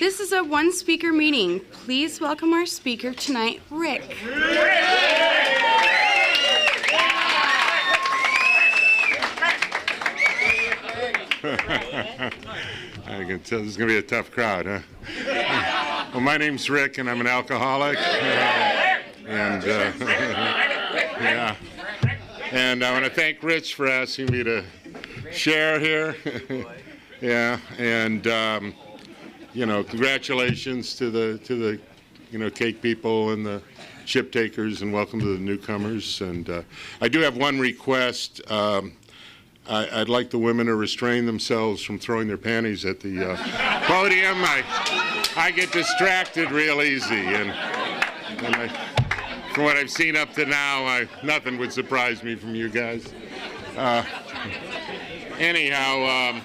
This is a one-speaker meeting. Please welcome our speaker tonight, Rick. I can tell this is going to be a tough crowd, huh? Well, my name's Rick, and I'm an alcoholic. And I want to thank Rich for asking me to share here. Yeah, and congratulations to the cake people and the chip takers, and welcome to the newcomers. And I do have one request. I'd like the women to restrain themselves from throwing their panties at the podium. I get distracted real easy, and from what I've seen up to now, nothing would surprise me from you guys. Anyhow,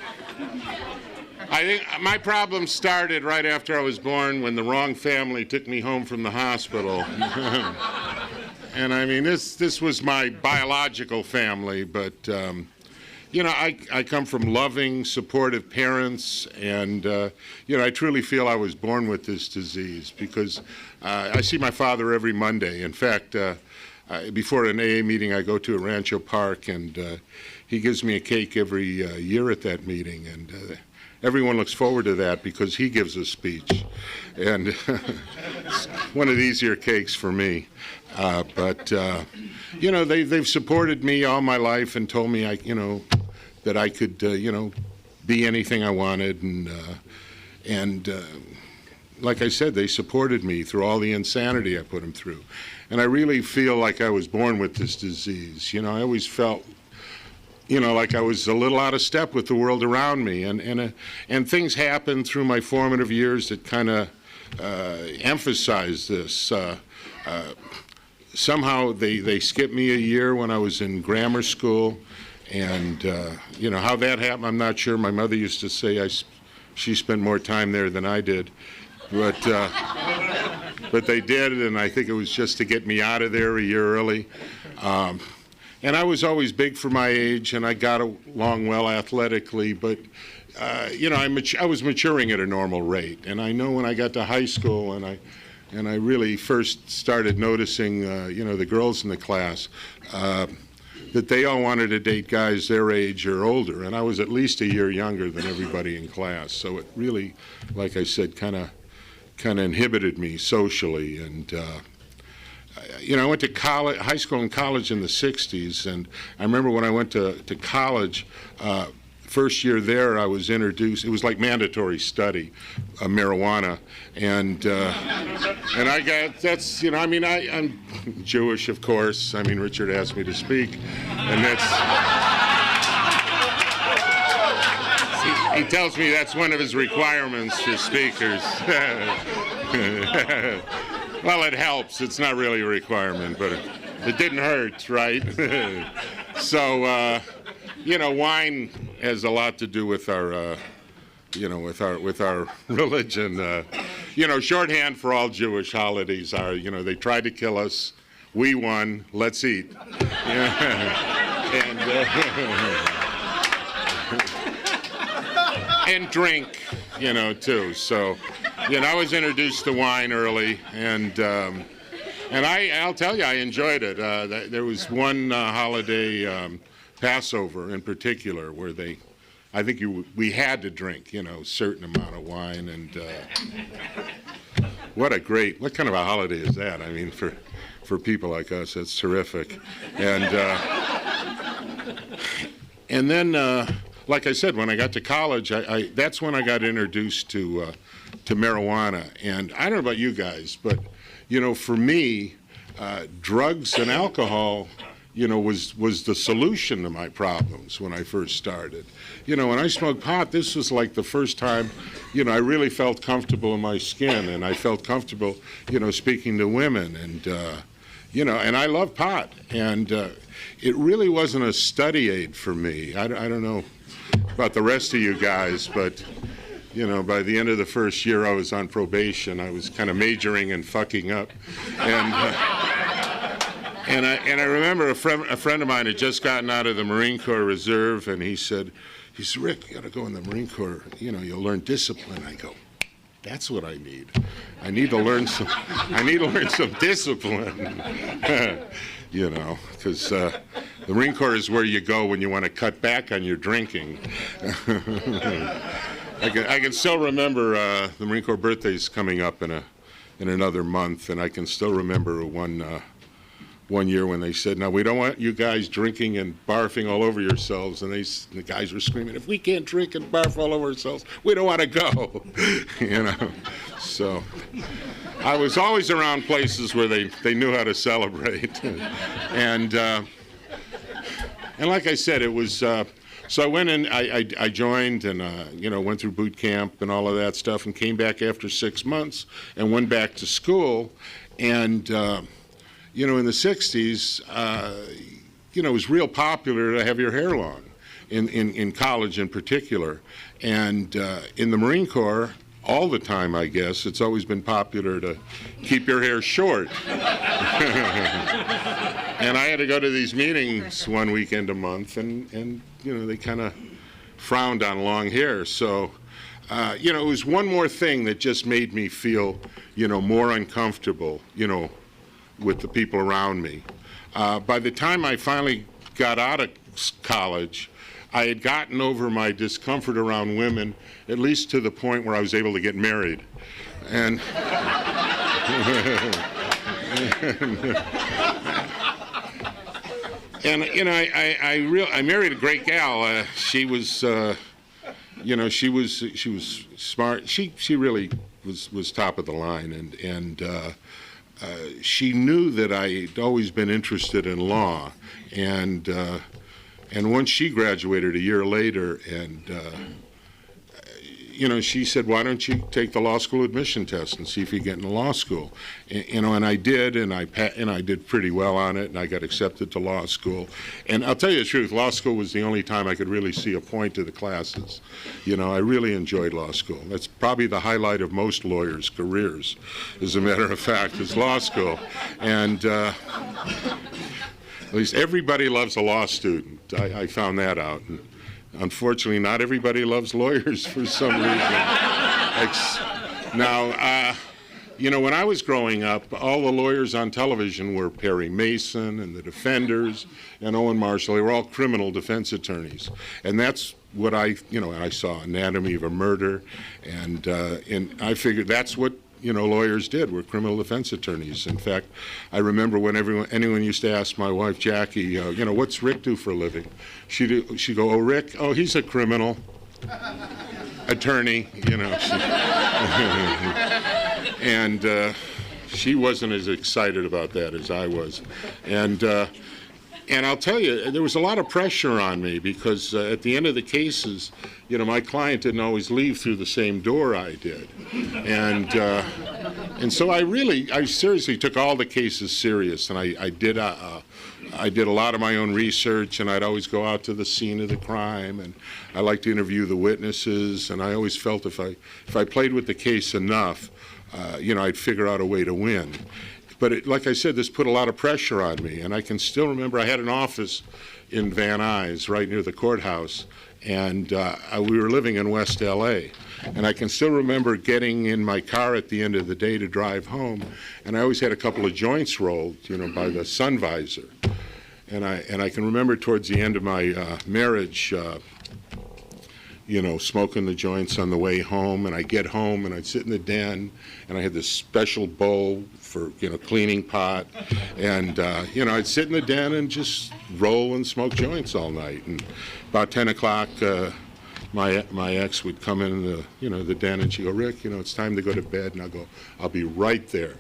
I think my problem started right after I was born, when the wrong family took me home from the hospital. And I mean, this was my biological family, but I come from loving, supportive parents, and I truly feel I was born with this disease, because I see my father every Monday. In fact, before an AA meeting, I go to a Rancho Park, and he gives me a cake every year at that meeting, and everyone looks forward to that because he gives a speech, and it's one of the easier cakes for me. They've supported me all my life and told me that I could be anything I wanted, and like I said, they supported me through all the insanity I put them through. And I really feel like I was born with this disease. I always felt like I was a little out of step with the world around me, and things happened through my formative years that kind of emphasized this. Somehow they skipped me a year when I was in grammar school, and how that happened, I'm not sure. My mother used to say she spent more time there than I did, but they did, and I think it was just to get me out of there a year early. And I was always big for my age, and I got along well athletically, but I was maturing at a normal rate. And I know when I got to high school, and I really first started noticing, the girls in the class, that they all wanted to date guys their age or older, and I was at least a year younger than everybody in class. So it really, like I said, kind of inhibited me socially. And I went to high school and college in the 60s, and I remember when I went to college, first year there, I was introduced. It was like mandatory study, marijuana, and I got I'm Jewish, of course. I mean, Richard asked me to speak, and he tells me that's one of his requirements for speakers. Well, it helps. It's not really a requirement, but it didn't hurt, right? So. Wine has a lot to do with our, with our religion. Shorthand for all Jewish holidays are, they tried to kill us, we won, let's eat. And drink, too. So, I was introduced to wine early, and I'll tell you, I enjoyed it. There was one holiday. Passover in particular, where I think we had to drink, a certain amount of wine, and what kind of a holiday is that? I mean, for people like us, that's terrific. And then, like I said, when I got to college, that's when I got introduced to marijuana. And I don't know about you guys, but for me, drugs and alcohol was the solution to my problems when I first started. When I smoked pot, this was like the first time, I really felt comfortable in my skin, and I felt comfortable, speaking to women, and, and I love pot. And it really wasn't a study aid for me. I don't know about the rest of you guys, but, by the end of the first year I was on probation. I was kind of majoring in fucking up. And I remember a friend of mine had just gotten out of the Marine Corps Reserve, and he said, Rick, you got to go in the Marine Corps. You'll learn discipline. I go, That's what I need. I need to learn some. I need to learn some discipline. You know, because the Marine Corps is where you go when you want to cut back on your drinking. I can still remember the Marine Corps birthday's coming up in another month, and I can still remember one year when they said, "Now we don't want you guys drinking and barfing all over yourselves," and the guys were screaming, "If we can't drink and barf all over ourselves, we don't want to go." You know, so I was always around places where they knew how to celebrate, and like I said, it was. So I went in, I joined and, you know, went through boot camp and all of that stuff and came back after 6 months and went back to school. And, you know, in the 60s, you know, it was real popular to have your hair long, in college in particular. And in the Marine Corps, all the time, I guess, it's always been popular to keep your hair short. And I had to go to these meetings one weekend a month, and you know, they kind of frowned on long hair. So, you know, it was one more thing that just made me feel, you know, more uncomfortable, you know, with the people around me. By the time I finally got out of college, I had gotten over my discomfort around women, at least to the point where I was able to get married. And and you know, I married a great gal. She was, you know, she was smart. She really was top of the line, and she knew that I'd always been interested in law, and once she graduated a year later, and you know, she said, "Why don't you take the law school admission test and see if you get into law school?" And, you know, and I did, and I did pretty well on it, and I got accepted to law school. And I'll tell you the truth, law school was the only time I could really see a point to the classes. You know, I really enjoyed law school. That's probably the highlight of most lawyers' careers, as a matter of fact, is law school. And at least everybody loves a law student. I found that out. And unfortunately, not everybody loves lawyers for some reason. Now, you know, when I was growing up, all the lawyers on television were Perry Mason and the Defenders and Owen Marshall. They were all criminal defense attorneys. And that's what I saw Anatomy of a Murder. And I figured that's what, you know, lawyers did, were criminal defense attorneys. In fact, I remember when anyone used to ask my wife, Jackie, you know, what's Rick do for a living? She'd go, "Oh, Rick, oh, he's a criminal attorney," you know. And she wasn't as excited about that as I was. And I'll tell you, there was a lot of pressure on me because at the end of the cases, you know, my client didn't always leave through the same door I did. And so I seriously took all the cases serious, and I did a lot of my own research, and I'd always go out to the scene of the crime, and I liked to interview the witnesses, and I always felt if I played with the case enough, you know, I'd figure out a way to win. But like I said, this put a lot of pressure on me, and I can still remember I had an office in Van Nuys, right near the courthouse, and we were living in West L.A., and I can still remember getting in my car at the end of the day to drive home, and I always had a couple of joints rolled, you know, by the sun visor. And I can remember towards the end of my marriage, you know, smoking the joints on the way home, and I'd get home and I'd sit in the den, and I had this special bowl for, you know, cleaning pot, and you know, I'd sit in the den and just roll and smoke joints all night. And about 10 o'clock, my ex would come in the, you know, the den, and she'd go, "Rick, you know, it's time to go to bed." And I'll go, "I'll be right there."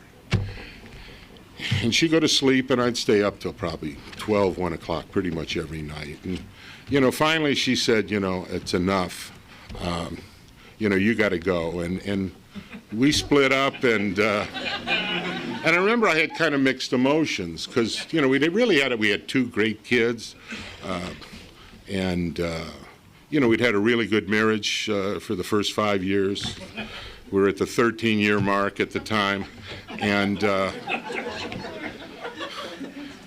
And she'd go to sleep, and I'd stay up till probably 12, 1 o'clock pretty much every night. And you know, finally she said, "You know, it's enough. You know, you got to go." And we split up, and I remember I had kind of mixed emotions because, you know, we had two great kids, and you know, we'd had a really good marriage for the first 5 years. We were at the 13-year mark at the time, and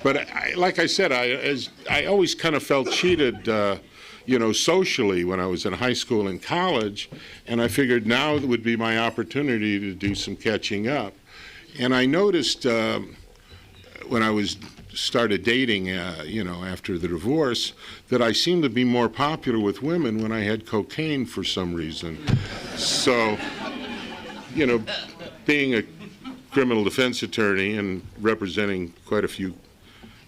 but like I said, I always kind of felt cheated. socially when I was in high school and college, and I figured now would be my opportunity to do some catching up. And I noticed when I started dating, after the divorce, that I seemed to be more popular with women when I had cocaine for some reason. So, being a criminal defense attorney and representing quite a few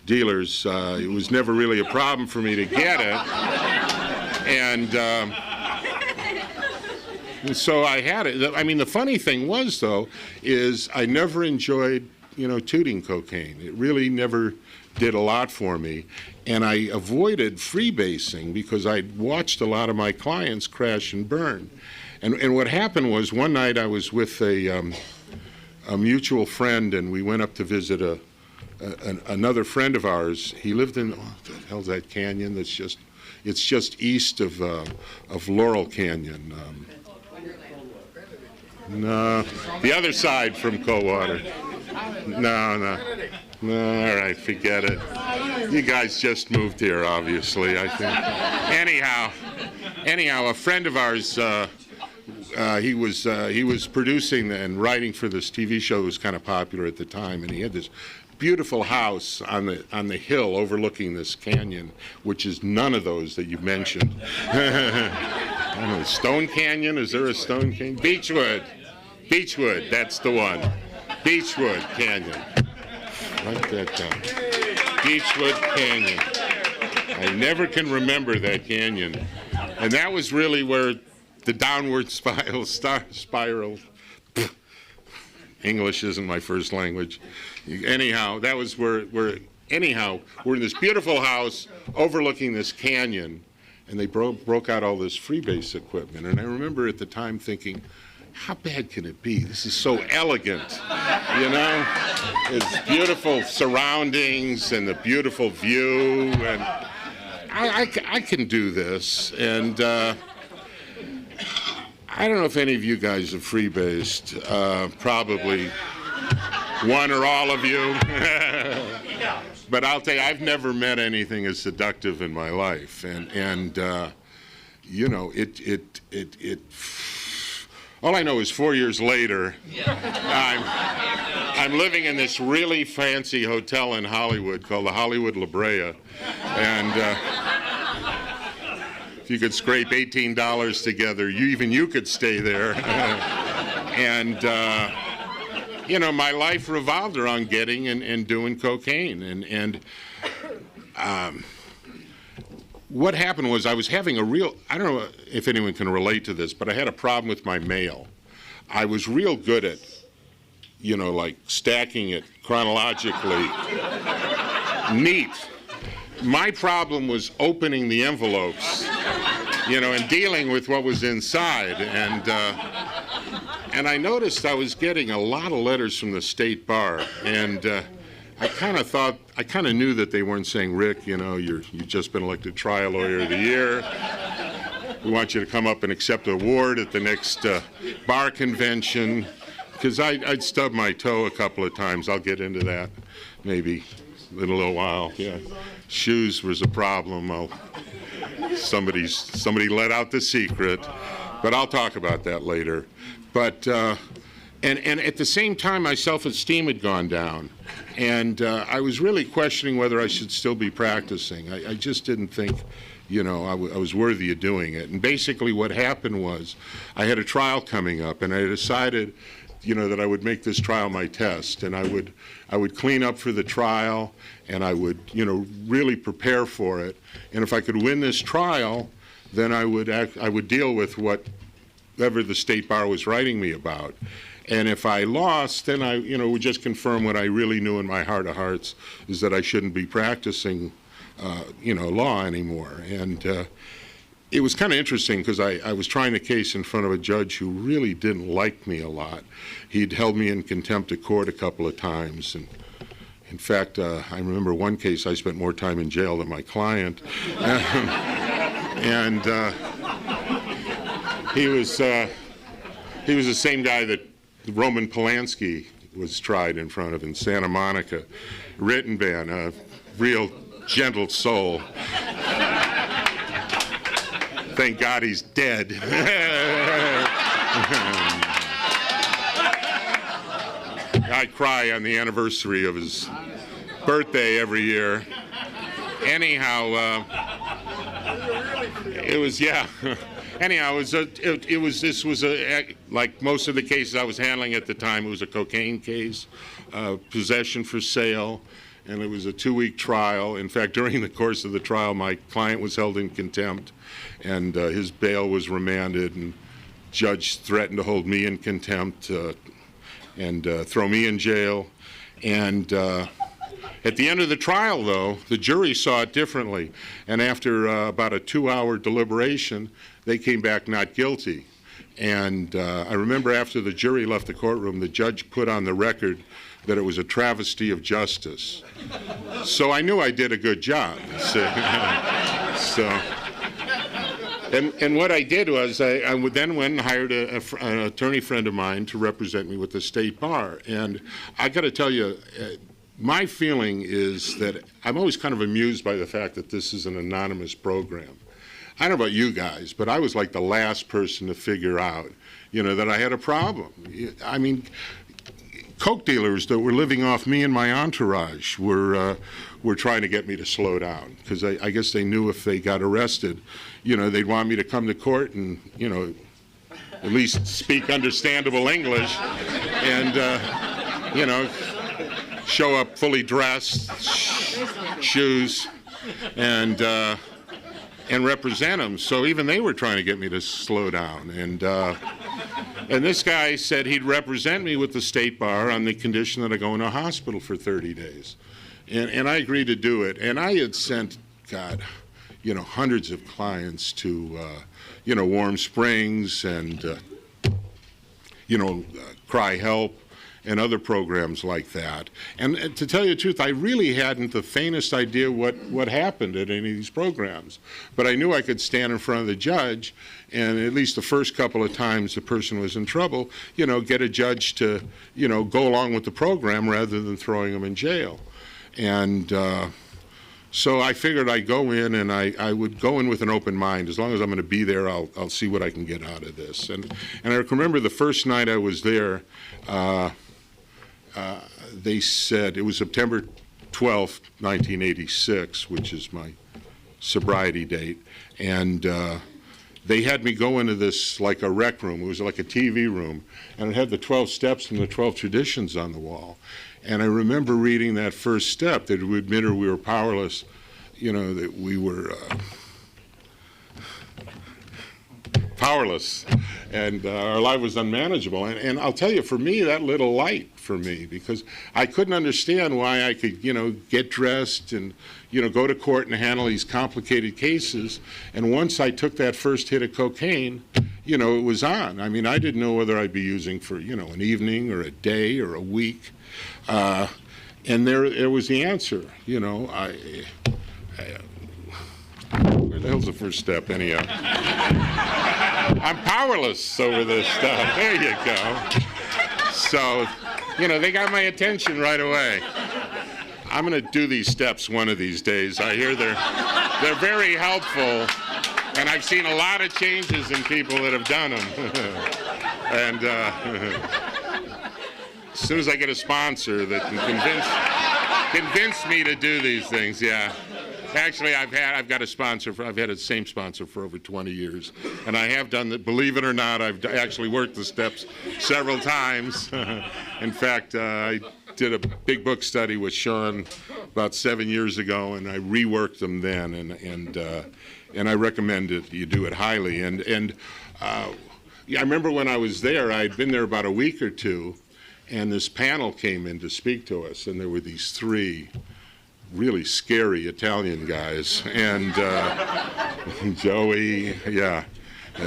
dealers, it was never really a problem for me to get it. And so I had it. I mean, the funny thing was, though, is I never enjoyed, tooting cocaine. It really never did a lot for me. And I avoided freebasing because I'd watched a lot of my clients crash and burn. And what happened was one night I was with a mutual friend, and we went up to visit another friend of ours. He lived in, what the hell's that canyon that's it's just east of Laurel Canyon. No, the other side from Coldwater. No, all right, forget it. You guys just moved here, obviously, I think. Anyhow, a friend of ours, he was producing and writing for this TV show that was kind of popular at the time, and he had this beautiful house on the hill overlooking this canyon, which is none of those that you mentioned. I don't know, Stone Canyon? Is there a Stone Canyon? Beechwood, that's the one. Beechwood Canyon. Write that down. Beechwood Canyon. I never can remember that canyon. And that was really where the downward spiral, English isn't my first language. Anyhow, that was where we're in this beautiful house overlooking this canyon, and they broke out all this freebase equipment. And I remember at the time thinking, how bad can it be? This is so elegant, It's beautiful surroundings and the beautiful view, and I can do this. And I don't know if any of you guys have freebased, probably one or all of you. But I'll tell you, I've never met anything as seductive in my life, and all I know is 4 years later, I'm living in this really fancy hotel in Hollywood called the Hollywood La Brea, and if you could scrape $18 together, you could stay there. And my life revolved around getting and doing cocaine, and what happened was I was having I don't know if anyone can relate to this, but I had a problem with my mail. I was real good at, like stacking it chronologically neat. My problem was opening the envelopes, and dealing with what was inside. And I noticed I was getting a lot of letters from the state bar, and I kind of knew that they weren't saying, Rick, you've just been elected trial lawyer of the year. We want you to come up and accept an award at the next bar convention. Because I'd stubbed my toe a couple of times. I'll get into that maybe in a little while. Yeah, shoes was a problem. Somebody let out the secret, but I'll talk about that later. But and at the same time, my self-esteem had gone down, and I was really questioning whether I should still be practicing. I just didn't think, I was worthy of doing it. And basically, what happened was, I had a trial coming up, and I decided, that I would make this trial my test, and I would clean up for the trial, and I would, really prepare for it. And if I could win this trial, then I would deal with whatever the state bar was writing me about. And if I lost, then I, would just confirm what I really knew in my heart of hearts, is that I shouldn't be practicing, law anymore. And it was kind of interesting because I was trying the case in front of a judge who really didn't like me a lot. He'd held me in contempt of court a couple of times. And in fact, I remember one case I spent more time in jail than my client. And he was the same guy that Roman Polanski was tried in front of in Santa Monica. Rittenban, a real gentle soul. Thank God he's dead. I cry on the anniversary of his birthday every year. Anyhow, it was, yeah. Anyhow, this was like most of the cases I was handling at the time, it was a cocaine case, possession for sale, and it was a 2-week trial. In fact, during the course of the trial, my client was held in contempt, and his bail was remanded, and judge threatened to hold me in contempt and throw me in jail. And at the end of the trial, though, the jury saw it differently, and after about a 2-hour deliberation, they came back not guilty. And I remember after the jury left the courtroom, the judge put on the record that it was a travesty of justice. So I knew I did a good job. And what I did was I then went and hired an attorney friend of mine to represent me with the state bar. And I got to tell you, my feeling is that I'm always kind of amused by the fact that this is an anonymous program. I don't know about you guys, but I was like the last person to figure out, that I had a problem. I mean, coke dealers that were living off me and my entourage were trying to get me to slow down, because I guess they knew if they got arrested, they'd want me to come to court and, at least speak understandable English and, show up fully dressed, shoes, and represent them. So even they were trying to get me to slow down. And this guy said he'd represent me with the state bar on the condition that I go into a hospital for 30 days. And I agreed to do it. And I had sent, God, hundreds of clients to, Warm Springs and, Cry Help and other programs like that. And to tell you the truth, I really hadn't the faintest idea what happened at any of these programs. But I knew I could stand in front of the judge, and at least the first couple of times the person was in trouble, get a judge to, go along with the program rather than throwing them in jail. And so I figured I'd go in, and I would go in with an open mind. As long as I'm going to be there, I'll see what I can get out of this. And I remember the first night I was there, they said, it was September 12th, 1986, which is my sobriety date, and they had me go into this like a rec room. It was like a TV room, and it had the 12 steps and the 12 traditions on the wall. And I remember reading that first step, that we admitted we were powerless, that we were powerless, and our life was unmanageable. And I'll tell you, for me, that lit a light for me, because I couldn't understand why I could, get dressed and, go to court and handle these complicated cases. And once I took that first hit of cocaine, it was on. I mean, I didn't know whether I'd be using for, an evening or a day or a week. And there was the answer, where the hell's the first step, anyhow? I'm powerless over this stuff. There you go. So, they got my attention right away. I'm going to do these steps one of these days. I hear they're very helpful, and I've seen a lot of changes in people that have done them. And as soon as I get a sponsor that can convince me to do these things, yeah. Actually, I've got a sponsor. I've had the same sponsor for over 20 years, and I have done that. Believe it or not, I've actually worked the steps several times. In fact, I did a big book study with Sean about 7 years ago, and I reworked them then, and I recommend it. You do it highly. And I remember when I was there, I'd been there about a week or two, and this panel came in to speak to us, and there were these 3 really scary Italian guys, and Joey, yeah,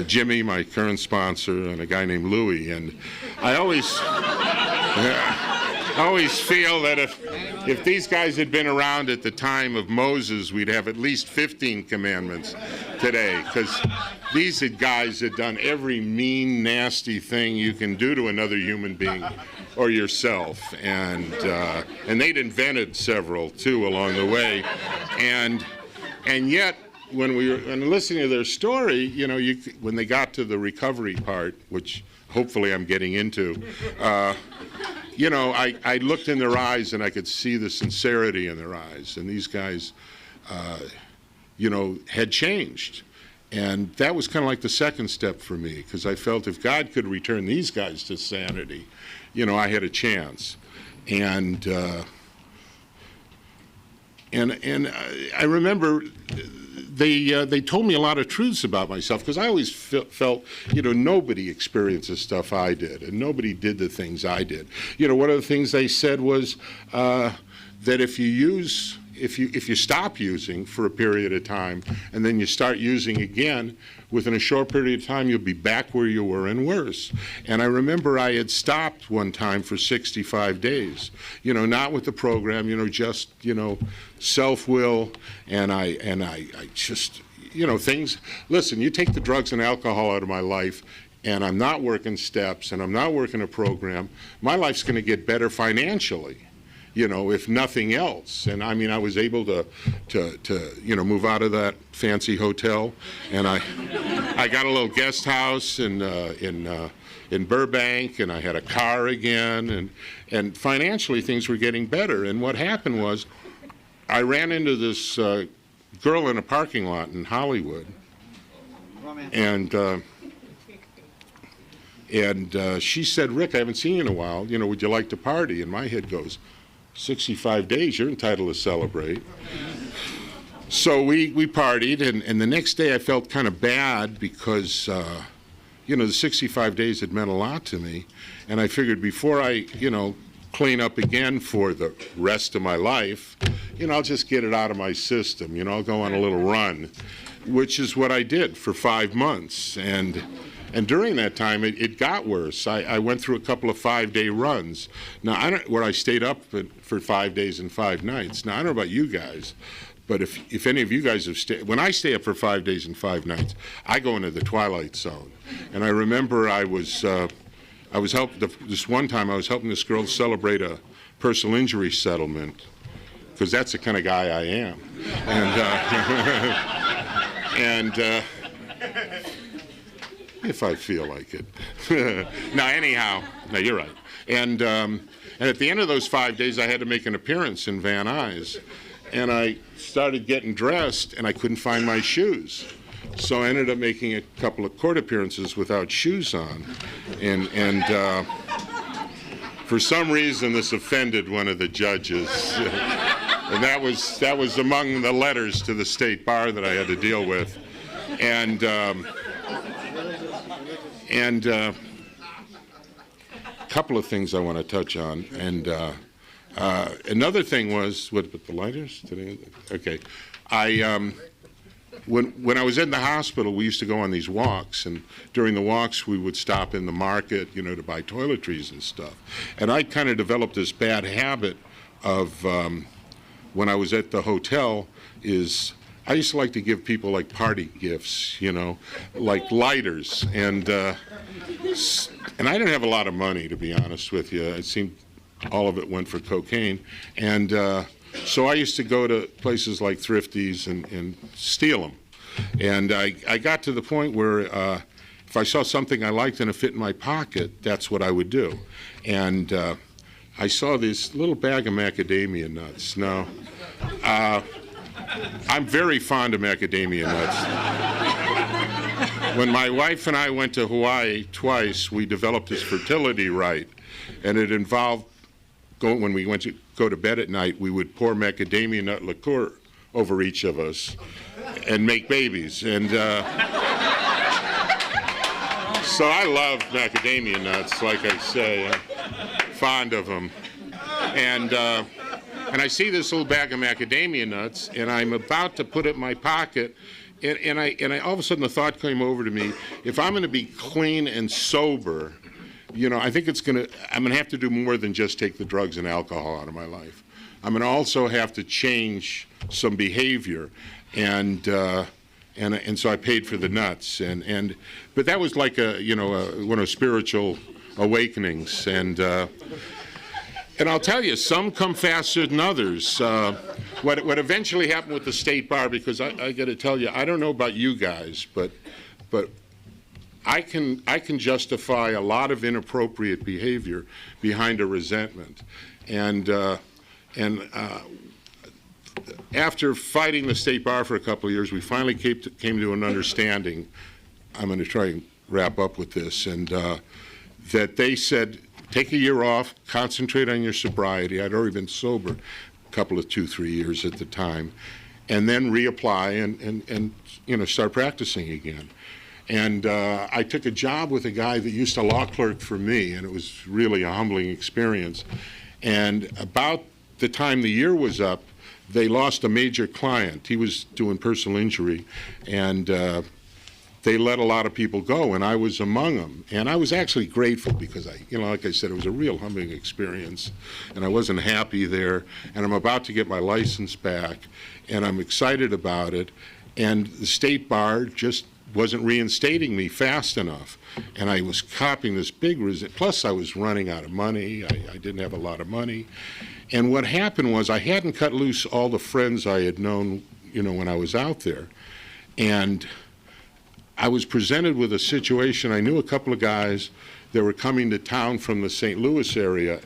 Jimmy, my current sponsor, and a guy named Louie. And I always feel that if these guys had been around at the time of Moses, we'd have at least 15 commandments today, because these guys had done every mean, nasty thing you can do to another human being or yourself, and they'd invented several too along the way, and yet when we were and listening to their story, you know, when they got to the recovery part, which hopefully I'm getting into, you know, I looked in their eyes and I could see the sincerity in their eyes, and these guys, you know, had changed. And that was kind of like the second step for me, because I felt if God could return these guys to sanity, you know, I had a chance. And I remember they told me a lot of truths about myself, because I always felt, you know, nobody experienced the stuff I did, and nobody did the things I did. You know, one of the things they said was that if you stop using for a period of time and then you start using again, within a short period of time you'll be back where you were and worse. And I remember I had stopped one time for 65 days, you know, not with the program, you know, just, you know, self-will, and I just, you know, things. Listen, you take the drugs and alcohol out of my life, and I'm not working steps and I'm not working a program, my life's going to get better financially, you know, if nothing else. And I mean, I was able to you know, move out of that fancy hotel, and I got a little guest house in Burbank, and I had a car again, and financially things were getting better. And what happened was, I ran into this girl in a parking lot in Hollywood, and she said, "Rick, I haven't seen you in a while. You know, would you like to party?" And my head goes, 65 days, you're entitled to celebrate. So we partied, and the next day I felt kind of bad because, you know, the 65 days had meant a lot to me, and I figured before I, you know, clean up again for the rest of my life, you know, I'll just get it out of my system, you know, I'll go on a little run, which is what I did for 5 months. And during that time, it got worse. I went through a couple of 5-day runs. Now, where I stayed up for 5 days and 5 nights. Now, I don't know about you guys, but if any of you guys have stayed, when I stay up for 5 days and 5 nights, I go into the twilight zone. And I remember I was helping, this one time I was helping this girl celebrate a personal injury settlement, because that's the kind of guy I am. And if I feel like it. Now, anyhow, no, you're right. And at the end of those 5 days, I had to make an appearance in Van Nuys. And I started getting dressed, and I couldn't find my shoes. So I ended up making a couple of court appearances without shoes on. And for some reason, this offended one of the judges. And that was among the letters to the state bar that I had to deal with. And a couple of things I want to touch on. And another thing was, what, with the lighters today? Okay. When I was in the hospital, we used to go on these walks, and during the walks we would stop in the market, you know, to buy toiletries and stuff. And I kind of developed this bad habit of, when I was at the hotel, I used to like to give people like party gifts, you know, like lighters, and I didn't have a lot of money, to be honest with you. It seemed all of it went for cocaine, and so I used to go to places like Thrifty's and steal them. And I got to the point where if I saw something I liked and it fit in my pocket, that's what I would do. And I saw this little bag of macadamia nuts. Now, I'm very fond of macadamia nuts. When my wife and I went to Hawaii twice, we developed this fertility rite, and it involved when we went to go to bed at night, we would pour macadamia nut liqueur over each of us and make babies. And so I love macadamia nuts, like I say, I'm fond of them. And I see this little bag of macadamia nuts, and I'm about to put it in my pocket, and I all of a sudden the thought came over to me: if I'm going to be clean and sober, you know, I think I'm going to have to do more than just take the drugs and alcohol out of my life. I'm going to also have to change some behavior, and so I paid for the nuts, but that was like one of spiritual awakenings, and I'll tell you, some come faster than others. what eventually happened with the state bar, because I got to tell you, I don't know about you guys, but I can justify a lot of inappropriate behavior behind a resentment, and after fighting the state bar for a couple of years, we finally came to an understanding. I'm going to try and wrap up with this, and that they said, take a year off, concentrate on your sobriety. I'd already been sober a couple of 2-3 years at the time, and then reapply and start practicing again. And I took a job with a guy that used to law clerk for me, and it was really a humbling experience. And about the time the year was up, they lost a major client. He was doing personal injury, and they let a lot of people go, and I was among them. And I was actually grateful because like I said, it was a real humbling experience, and I wasn't happy there. And I'm about to get my license back, and I'm excited about it. And the state bar just wasn't reinstating me fast enough, and I was copping this big plus I was running out of money. I didn't have a lot of money. And what happened was I hadn't cut loose all the friends I had known, when I was out there. And I was presented with a situation. I knew a couple of guys that were coming to town from the St. Louis area.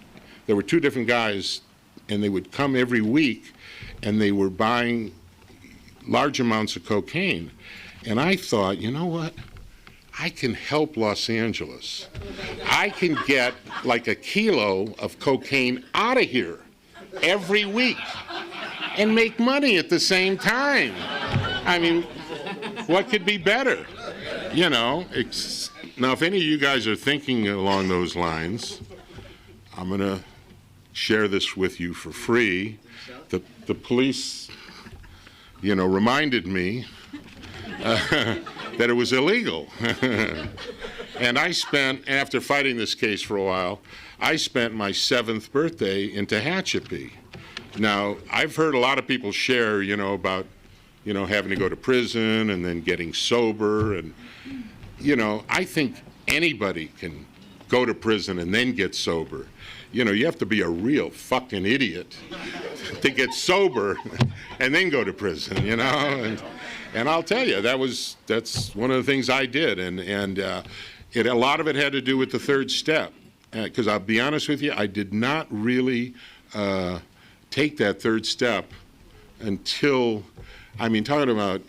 There were 2 different guys, and they would come every week, and they were buying large amounts of cocaine. And I thought, you know what? I can help Los Angeles. I can get like a kilo of cocaine out of here every week and make money at the same time. I mean, what could be better? Now, if any of you guys are thinking along those lines, I'm going to share this with you for free. The police, reminded me that it was illegal. And after fighting this case for a while, I spent my 7th birthday in Tehachapi. Now, I've heard a lot of people share, about, having to go to prison and then getting sober. And, I think anybody can go to prison and then get sober. You have to be a real fucking idiot to get sober and then go to prison, And I'll tell you, that's one of the things I did, and a lot of it had to do with the 3rd step. Because I'll be honest with you, I did not really take that 3rd step until, talking about,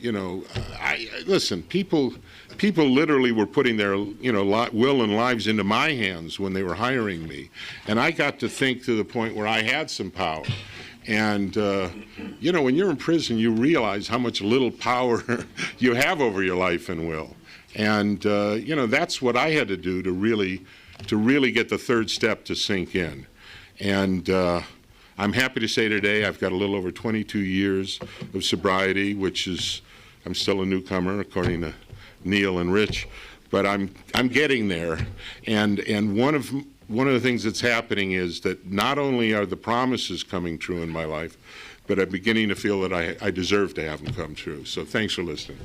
listen, people literally were putting their, will and lives into my hands when they were hiring me, and I got to think to the point where I had some power. And, when you're in prison, you realize how much little power you have over your life and will. And, that's what I had to do to really get the 3rd step to sink in. And I'm happy to say today I've got a little over 22 years of sobriety, which is, I'm still a newcomer, according to Neil and Rich, but I'm getting there. And one of the things that's happening is that not only are the promises coming true in my life, but I'm beginning to feel that I deserve to have them come true. So thanks for listening.